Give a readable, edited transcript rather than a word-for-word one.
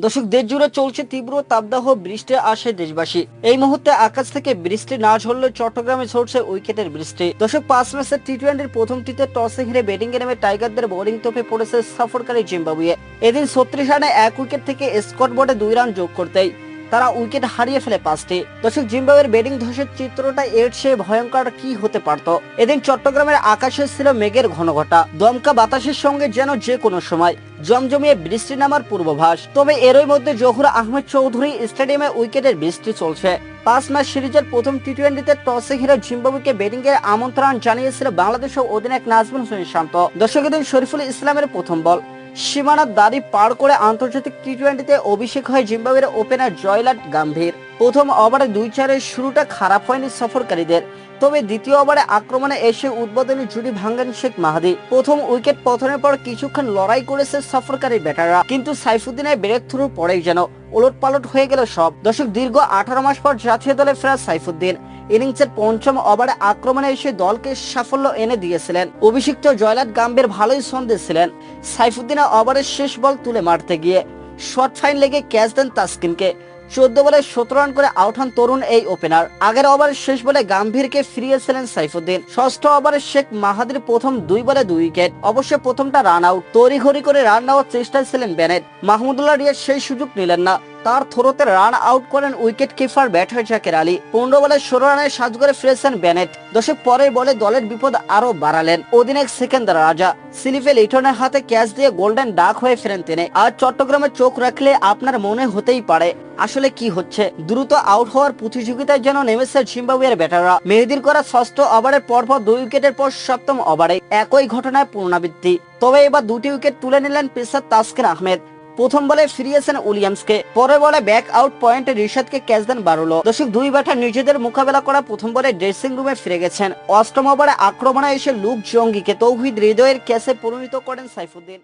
দর্শক, দেশ জুড়ে চলছে তীব্র তাপদাহ, বৃষ্টির আশায় দেশবাসী। এই মুহূর্তে আকাশ থেকে বৃষ্টি না ঝরলেও চট্টগ্রামে ঝরছে উইকেটের বৃষ্টি। দর্শক, 5 ম্যাচের টি-20 প্রথমটিতে টসে হেরে ব্যাটিং এ নেমে টাইগারদের বোলিং তোপে পড়েছে সফরকারী জিম্বাবুয়ে। এদিন 36 রানে 1 উইকেট থেকে স্কট বোর্ডে 2 রান যোগ করতেই তারা উইকেট হারিয়ে ফেলে 5টি। দর্শক, জিম্বাবুয়ের ব্যাটিং ধসের চিত্রটা এর চেয়ে ভয়ঙ্কর কি হতে পারত। এদিন চট্টগ্রামের আকাশে ছিল মেঘের ঘনঘটা, দমকা বাতাসের সঙ্গে যেন যে কোনো সময় জমজমিয়ে বৃষ্টি নামার পূর্বাভাস। তবে এরই মধ্যে জহুর আহমেদ চৌধুরী স্টেডিয়ামে উইকেটের বৃষ্টি চলছে। 5 ম্যাচ সিরিজের প্রথম টি-20তে টসে হেরে জিম্বাবুয়েকে ব্যাটিং এর আমন্ত্রণ জানিয়েছিল বাংলাদেশের অধিনায়ক নাজমুল হোসেন শান্ত। দর্শক, এদিন শরীফুল ইসলামের প্রথম বল সীমানার দাড়ি পার করে আন্তর্জাতিক টি-20তে অভিষেক হয় জিম্বাবুয়ের ওপেনার জয়লাট গাম্ভীর। প্রথম ওভারে 2-4-এর শুরুটা খারাপ হয়নি সফরকারীদের, তবে দ্বিতীয় ওভারে আক্রমণে এসে উদ্বোধনী জুটি ভাঙ্গেন শেখ মাহাদি। প্রথম উইকেট পতনের পর কিছুক্ষণ লড়াই করেছে সফরকারী ব্যাটাররা, কিন্তু সাইফুদ্দিনের ব্রেক থ্রুর পরেই যেন ওলটপালট হয়ে গেল সব। দর্শক, দীর্ঘ 18 মাস পর জাতীয় দলে ফেরা সাইফুদ্দিন ইনিংসের পঞ্চম ওভারে আক্রমণে এসে দলকে সাফল্য এনে দিয়েছিলেন। অভিষিক্ত জয়লাট গাম্ভীর ভালোই সন্দেহ ছিলেন। সাইফুদ্দিনের ওভারের শেষ বল তুলে মারতে গিয়ে শর্ট ফাইন লেগে ক্যাচ দেন তাসকিনকে। 14 বলে 17 রান করে আউট হন তরুণ এই ওপেনার। আগের ওভারের শেষ বলে গাম্ভীরকে ফিরিয়েছিলেন সাইফুদ্দিন। ষষ্ঠ ওভারে শেখ মাহাদির প্রথম 2 বলে 2 উইকেট, অবশ্য প্রথমটা রান আউট। তড়িঘড়ি করে রান নেওয়ার চেষ্টায় ছিলেন বেনেট। মাহমুদুল্লাহ রিয়াজ সেই সুযোগ নিলেন না, তার থ্রোতে রান আউট করেন wicket keeper batter Jaker Ali. 15 বলে 16 রানে সাজ করে ফিরেছেন বেনেট। দর্শক, পরের বলে দলের বিপদ আরো বাড়ালেন অধিনায়ক সেকেন্দার রাজা। স্লিপে লিটনের হাতে ক্যাচ দিয়ে গোল্ডেন ডাক হয়ে ফেরেন তিনি। আর চট্টগ্রামে চোখ রাখলে আপনার মনে হতেই পারে আসলে কি হচ্ছে। দ্রুত আউট হওয়ার প্রতিযোগিতায় যেন নেমেছে জিম্বাবুয়ের ব্যাটাররা। মেহেদির করা ষষ্ঠ ওভারের পরপর 2 উইকেটের পর সপ্তম ওভারে একই ঘটনায় পুনরাবৃত্তি। তবে এবার 2টি উইকেট তুলে নিলেন পেসার তাসকিন আহমেদ। প্রথম বলে ফিরিয়েছেন উইলিয়ামসকে, পরের বলে ব্যাক আউট পয়েন্টে রিশাদকে ক্যাচ দেন বারুলো। দর্শক, 2 ব্যাটার নিজেদের মোকাবেলা করা প্রথম বলে ড্রেসিং রুমে ফিরে গেছেন। অষ্টম ওভারে আক্রমণে এসে লুক জঙ্গিকে তৌহিদ হৃদয়ের ক্যাচে পরিণত করেন সাইফুদ্দিন।